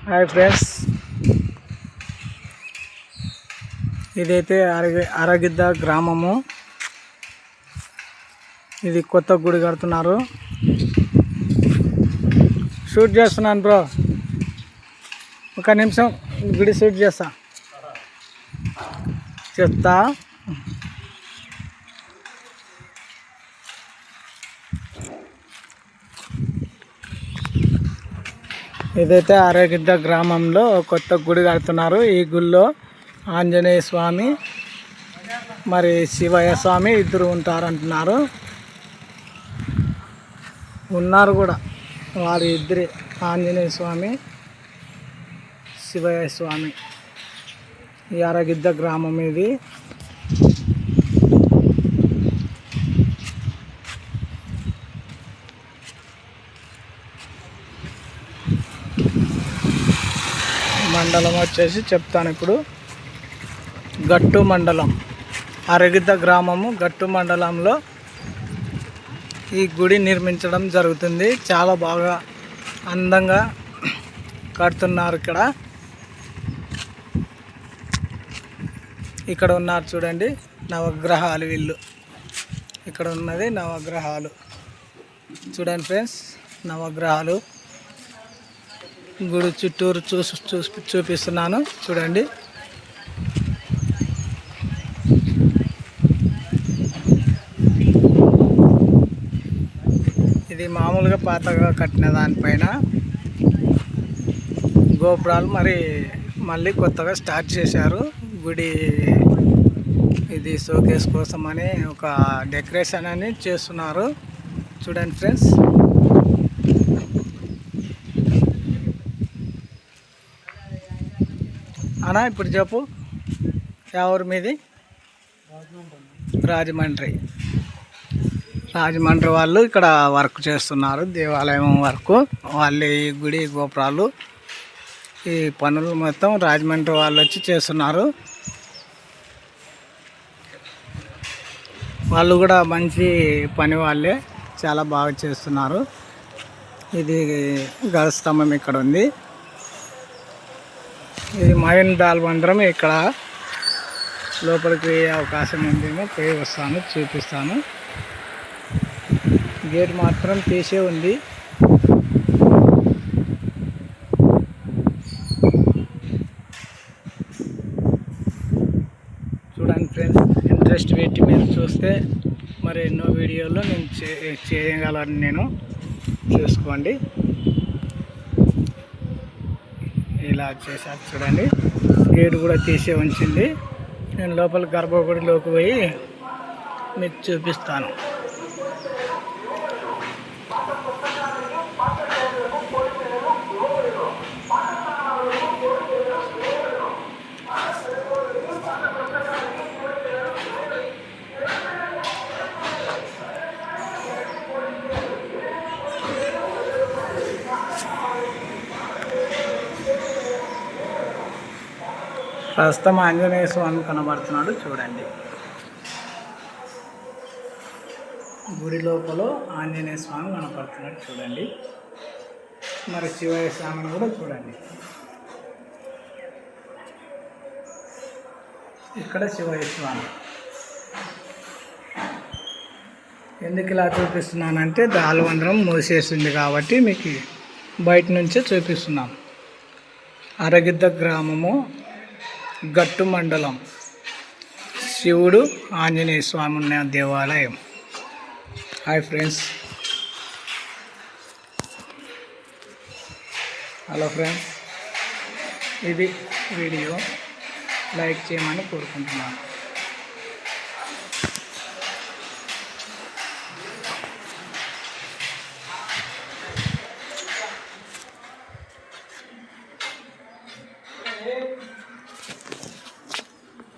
Hi friends, ఇదైతే అరగిద్ద గ్రామము. ఇది కొత్త గుడి కడుతున్నారు. షూట్ చేస్తున్నాను బ్రో, ఒక నిమిషం గుడి షూట్ చెప్తా. ఇదైతే అరగిద్ద గ్రామంలో కొత్త గుడి కడుతున్నారు. ఈ గుడిలో ఆంజనేయ స్వామి మరి శివయ్య స్వామి ఇద్దరు ఉంటారంటున్నారు. ఉన్నారు కూడా వారి ఇద్దరే, ఆంజనేయ స్వామి శివయ్య స్వామి. ఈ అరగిద్ద గ్రామం ఇది. మండలం వచ్చేసి చెప్తాను ఇప్పుడు. గట్టు మండలం, అరగిద్ద గ్రామము గట్టు మండలంలో ఈ గుడి నిర్మించడం జరుగుతుంది. చాలా బాగా అందంగా కడుతున్నారు. ఇక్కడ ఉన్నారు చూడండి, నవగ్రహాలు. వీళ్ళు ఇక్కడ ఉన్నది నవగ్రహాలు. చూడండి ఫ్రెండ్స్, నవగ్రహాలు. గుడి చుట్టూరు చూపిస్తున్నాను చూడండి. ఇది మామూలుగా పాతగా కట్టిన దానిపైన గోపురాలు మళ్ళీ కొత్తగా స్టార్ట్ చేశారు గుడి. ఇది షోకేస్ కోసం అని ఒక డెకరేషన్ అని చేస్తున్నారు. చూడండి ఫ్రెండ్స్. అన్నా ఇప్పుడు చెప్పు, ఎవరు మీది? రాజమండ్రి వాళ్ళు ఇక్కడ వర్క్ చేస్తున్నారు, దేవాలయం వర్క్. వాళ్ళు ఈ గుడి గోపురాలు ఈ పనులు మొత్తం రాజమండ్రి వాళ్ళు వచ్చి చేస్తున్నారు. వాళ్ళు కూడా మంచి పని వాళ్ళే, చాలా బాగా చేస్తున్నారు. ఇది గజస్తంభం ఇక్కడ ఉంది. ఇది మైన్ దాల్బంద్రం. ఇక్కడ లోపలికి పోయే అవకాశం ఉందేమో, పోయి వస్తాను, చూపిస్తాను. గేట్ మాత్రం తీసే ఉంది. చూడండి ఫ్రెండ్స్, ఇంట్రెస్ట్ పెట్టి మీరు చూస్తే మరి ఎన్నో వీడియోలు నేను చేయగలను. నేను చూసుకోండి. ఇలా చేశారు చూడండి. గేటు కూడా తీసే ఉంచింది. నేను లోపల గర్భగుడిలోకి పోయి మీకు చూపిస్తాను. ప్రస్తుతం ఆంజనేయ స్వామి కనబడుతున్నాడు చూడండి. గుడి లోపల ఆంజనేయ స్వామి కనబడుతున్నాడు చూడండి. మరి శివయ్య స్వామిని కూడా చూడండి. ఇక్కడ శివయ్య స్వామి. ఎందుకు ఇలా చూపిస్తున్నానంటే దాల్బంద్రం మూసేసింది కాబట్టి మీకు బయట నుంచే చూపిస్తున్నాం. అరగిద్ద గ్రామము గట్టు మండలం, శివుడు ఆంజనేయ స్వామి ఉన్న దేవాలయం. Hi friends. హలో ఫ్రెండ్స్, ఇది వీడియో లైక్ చేయమని కోరుకుంటున్నాను.